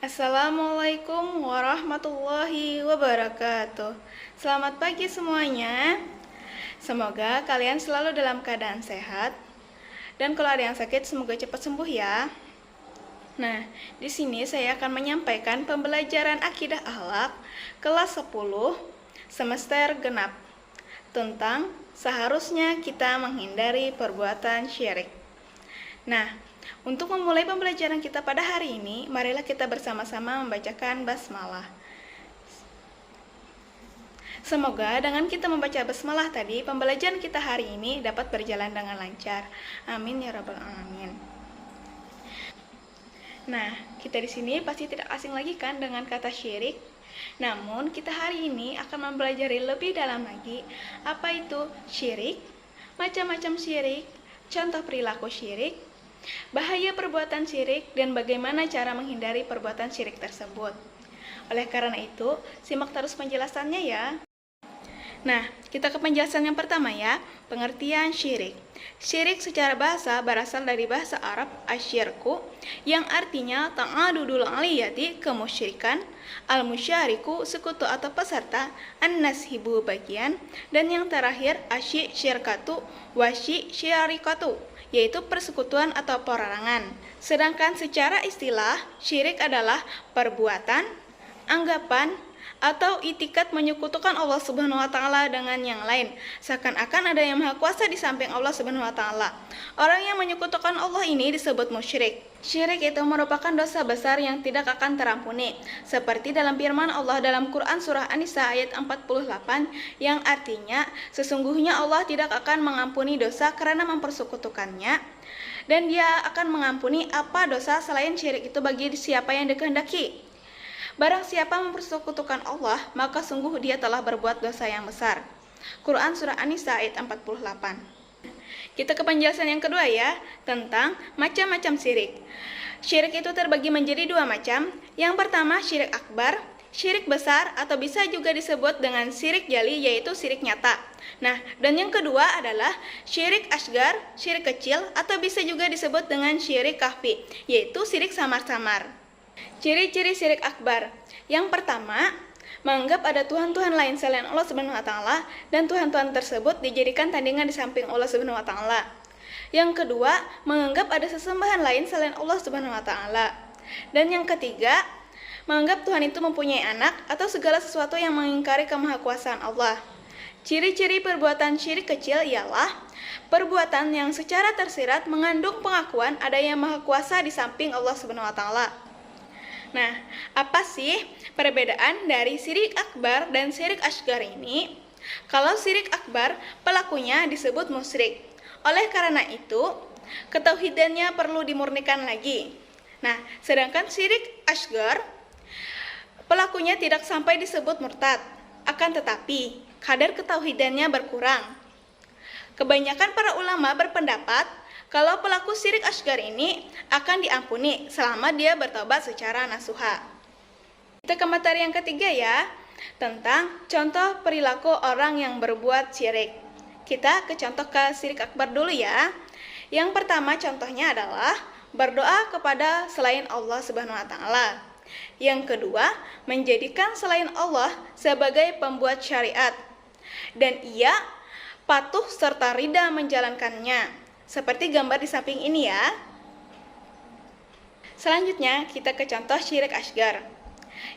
Assalamualaikum warahmatullahi wabarakatuh. Selamat pagi semuanya. Semoga kalian selalu dalam keadaan sehat. Dan kalau ada yang sakit, semoga cepat sembuh ya. Nah, di sini saya akan menyampaikan pembelajaran akidah akhlak kelas 10 semester genap tentang seharusnya kita menghindari perbuatan syirik. Nah, untuk memulai pembelajaran kita pada hari ini, marilah kita bersama-sama membacakan basmalah. Semoga dengan kita membaca basmalah tadi, pembelajaran kita hari ini dapat berjalan dengan lancar. Amin ya rabbal alamin. Nah, kita di sini pasti tidak asing lagi kan dengan kata syirik. Namun, kita hari ini akan mempelajari lebih dalam lagi apa itu syirik, macam-macam syirik, contoh perilaku syirik, bahaya perbuatan syirik, dan bagaimana cara menghindari perbuatan syirik tersebut. Oleh karena itu, simak terus penjelasannya ya. Nah, kita ke penjelasan yang pertama ya, pengertian syirik. Syirik secara bahasa berasal dari bahasa Arab asyirku, yang artinya ta'adudul aliyati, kemusyrikan, al-musyariku, sekutu atau peserta, an-nashibu, bagian, dan yang terakhir asyi syirkatu, wasyi syarikatu, yaitu persekutuan atau perorangan. Sedangkan secara istilah, syirik adalah perbuatan, anggapan, atau itikat menyekutukan Allah Subhanahu wa taala dengan yang lain, seakan-akan ada yang maha kuasa di samping Allah Subhanahu wa taala. Orang yang menyekutukan Allah ini disebut musyrik. Syirik itu merupakan dosa besar yang tidak akan terampuni, seperti dalam firman Allah dalam Quran surah An-Nisa ayat 48 yang artinya sesungguhnya Allah tidak akan mengampuni dosa karena mempersekutukannya, dan Dia akan mengampuni apa dosa selain syirik itu bagi siapa yang dikehendaki. Barang siapa mempersekutukan Allah, maka sungguh dia telah berbuat dosa yang besar. Quran surah An-Nisa ayat 48. Kita ke penjelasan yang kedua ya, tentang macam-macam syirik. Syirik itu terbagi menjadi dua macam. Yang pertama syirik akbar, syirik besar atau bisa juga disebut dengan syirik jali, yaitu syirik nyata. Nah, dan yang kedua adalah syirik asgar, syirik kecil atau bisa juga disebut dengan syirik kahfi, yaitu syirik samar-samar. Ciri-ciri syirik akbar. Yang pertama, menganggap ada Tuhan-Tuhan lain selain Allah Subhanahu wa taala dan Tuhan-Tuhan tersebut dijadikan tandingan di samping Allah Subhanahu wa taala. Yang kedua, menganggap ada sesembahan lain selain Allah Subhanahu wa taala. Dan yang ketiga, menganggap Tuhan itu mempunyai anak atau segala sesuatu yang mengingkari kemahakuasaan Allah. Ciri-ciri perbuatan syirik kecil ialah perbuatan yang secara tersirat mengandung pengakuan ada yang maha kuasa di samping Allah Subhanahu wa taala. Nah, apa sih perbedaan dari syirik akbar dan syirik asgar ini? Kalau syirik akbar, pelakunya disebut musyrik. Oleh karena itu, ketauhidannya perlu dimurnikan lagi. Nah, sedangkan syirik asgar, pelakunya tidak sampai disebut murtad. Akan tetapi, kadar ketauhidannya berkurang. Kebanyakan para ulama berpendapat kalau pelaku syirik asgar ini akan diampuni selama dia bertobat secara nasuha. Kita ke materi yang ketiga ya, tentang contoh perilaku orang yang berbuat syirik. Kita ke contoh ke syirik akbar dulu ya. Yang pertama contohnya adalah berdoa kepada selain Allah Subhanahu wa taala. Yang kedua, menjadikan selain Allah sebagai pembuat syariat. Dan ia patuh serta rida menjalankannya. Seperti gambar di samping ini ya. Selanjutnya kita ke contoh syirik asgar.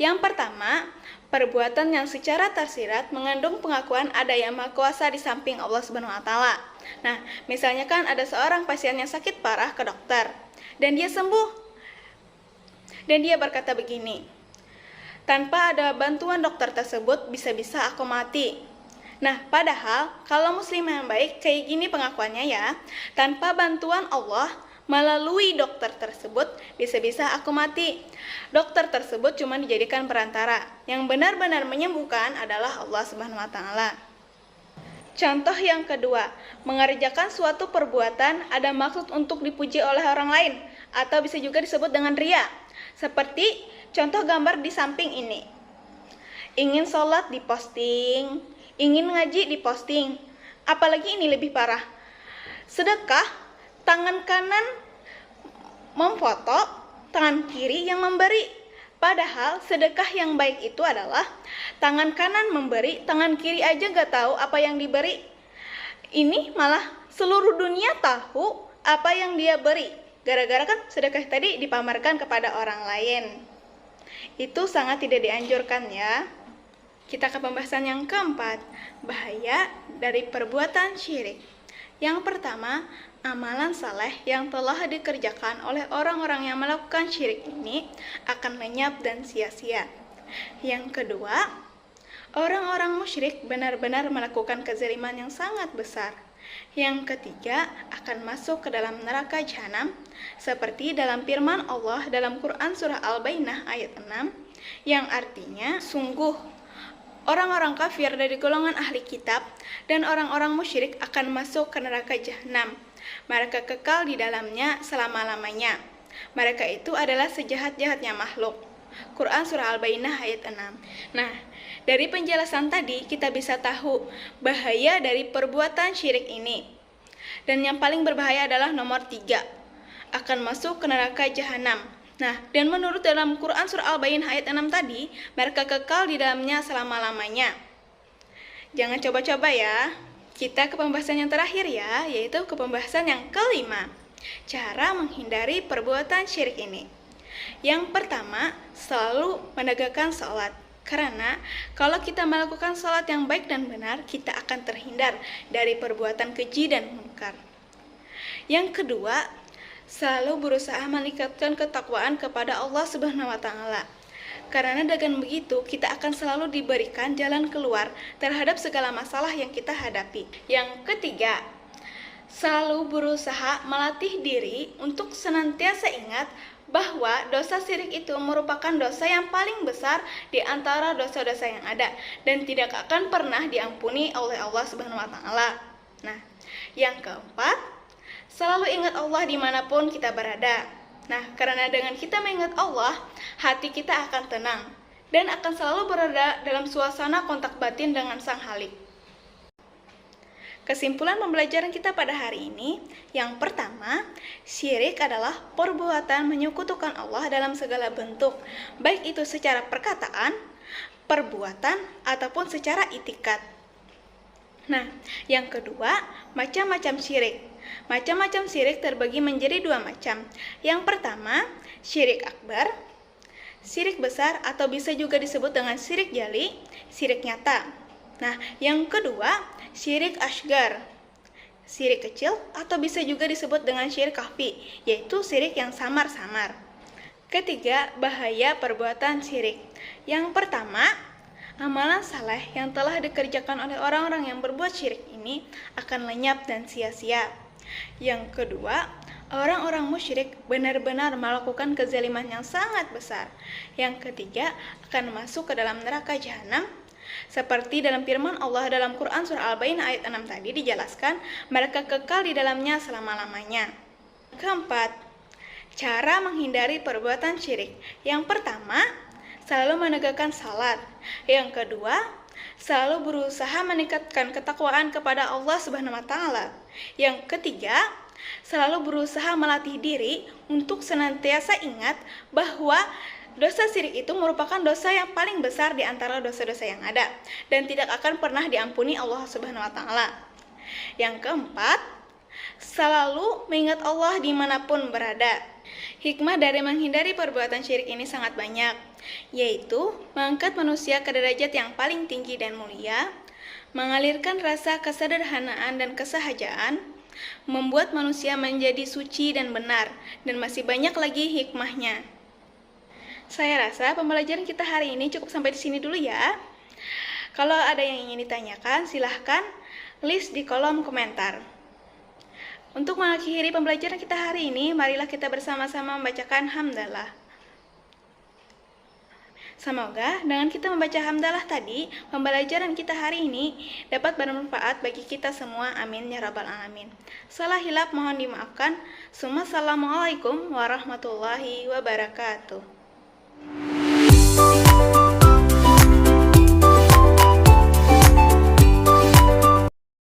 Yang pertama, perbuatan yang secara tersirat mengandung pengakuan ada yang maha kuasa di samping Allah Subhanahu wa taala. Nah, misalnya kan ada seorang pasien yang sakit parah ke dokter dan dia sembuh. Dan dia berkata begini, tanpa ada bantuan dokter tersebut bisa-bisa aku mati. Nah, padahal kalau muslim yang baik kayak gini pengakuannya ya, tanpa bantuan Allah melalui dokter tersebut bisa-bisa aku mati. Dokter tersebut cuma dijadikan perantara. Yang benar-benar menyembuhkan adalah Allah Subhanahu wa taala. Contoh yang kedua, mengerjakan suatu perbuatan ada maksud untuk dipuji oleh orang lain atau bisa juga disebut dengan riya. Seperti contoh gambar di samping ini. Ingin sholat diposting, ingin ngaji diposting. Apalagi ini lebih parah. Sedekah, tangan kanan memfoto, tangan kiri yang memberi. Padahal sedekah yang baik itu adalah tangan kanan memberi, tangan kiri aja gak tahu apa yang diberi. Ini malah seluruh dunia tahu apa yang dia beri. Gara-gara kan sedekah tadi dipamerkan kepada orang lain. Itu sangat tidak dianjurkan ya. Kita ke pembahasan yang keempat, bahaya dari perbuatan syirik. Yang pertama, amalan saleh yang telah dikerjakan oleh orang-orang yang melakukan syirik ini akan lenyap dan sia-sia. Yang kedua, orang-orang musyrik benar-benar melakukan kezaliman yang sangat besar. Yang ketiga, akan masuk ke dalam neraka jahanam, seperti dalam firman Allah dalam Quran Surah Al-Bayyinah ayat 6, yang artinya, sungguh orang-orang kafir dari golongan ahli kitab dan orang-orang musyrik akan masuk ke neraka jahanam. Mereka kekal di dalamnya selama-lamanya. Mereka itu adalah sejahat-jahatnya makhluk. Quran Surah Al-Bayyinah ayat 6. Nah, dari penjelasan tadi kita bisa tahu bahaya dari perbuatan syirik ini. Dan yang paling berbahaya adalah nomor 3, akan masuk ke neraka jahanam. Nah, dan menurut dalam Quran Surah Al-Bayyinah ayat 6 tadi, mereka kekal di dalamnya selama-lamanya. Jangan coba-coba ya. Kita ke pembahasan yang terakhir ya, yaitu ke pembahasan yang kelima. Cara menghindari perbuatan syirik ini. Yang pertama, selalu menegakkan sholat. Karena kalau kita melakukan sholat yang baik dan benar, kita akan terhindar dari perbuatan keji dan munkar. Yang kedua, selalu berusaha meningkatkan ketakwaan kepada Allah Subhanahu wa taala. Karena dengan begitu kita akan selalu diberikan jalan keluar terhadap segala masalah yang kita hadapi. Yang ketiga, selalu berusaha melatih diri untuk senantiasa ingat bahwa dosa syirik itu merupakan dosa yang paling besar di antara dosa-dosa yang ada dan tidak akan pernah diampuni oleh Allah Subhanahu wa taala. Nah, yang keempat, selalu ingat Allah dimanapun kita berada. Nah, karena dengan kita mengingat Allah, hati kita akan tenang dan akan selalu berada dalam suasana kontak batin dengan Sang Halik. Kesimpulan pembelajaran kita pada hari ini, yang pertama, syirik adalah perbuatan menyekutukan Allah dalam segala bentuk, baik itu secara perkataan, perbuatan, ataupun secara itikat. Nah, yang kedua, macam-macam syirik. Macam-macam syirik terbagi menjadi 2 macam. Yang pertama, syirik akbar, syirik besar atau bisa juga disebut dengan syirik jali, syirik nyata. Nah, yang kedua, syirik asgar, syirik kecil atau bisa juga disebut dengan syirik khafi, yaitu syirik yang samar-samar. Ketiga, bahaya perbuatan syirik. Yang pertama, amalan saleh yang telah dikerjakan oleh orang-orang yang berbuat syirik ini akan lenyap dan sia-sia. Yang kedua, orang-orang musyrik benar-benar melakukan kezaliman yang sangat besar. Yang ketiga, akan masuk ke dalam neraka jahanam. Seperti dalam firman Allah dalam Quran Surah Al-Bayyinah ayat 6 tadi dijelaskan, mereka kekal di dalamnya selama-lamanya. Keempat, cara menghindari perbuatan syirik. Yang pertama, selalu menegakkan salat. Yang kedua, selalu berusaha meningkatkan ketakwaan kepada Allah Subhanahu wa taala. Yang ketiga, selalu berusaha melatih diri untuk senantiasa ingat bahwa dosa syirik itu merupakan dosa yang paling besar di antara dosa-dosa yang ada dan tidak akan pernah diampuni Allah Subhanahu wa taala. Yang keempat, selalu mengingat Allah dimanapun berada. Hikmah dari menghindari perbuatan syirik ini sangat banyak, yaitu mengangkat manusia ke derajat yang paling tinggi dan mulia, mengalirkan rasa kesederhanaan dan kesahajaan, membuat manusia menjadi suci dan benar, dan masih banyak lagi hikmahnya. Saya rasa pembelajaran kita hari ini cukup sampai di sini dulu ya. Kalau ada yang ingin ditanyakan, silahkan list di kolom komentar. Untuk mengakhiri pembelajaran kita hari ini, marilah kita bersama-sama membacakan hamdalah. Semoga dengan kita membaca hamdalah tadi, pembelajaran kita hari ini dapat bermanfaat bagi kita semua. Amin ya rabbal alamin. Salah hilap mohon dimaafkan. Assalamualaikum warahmatullahi wabarakatuh.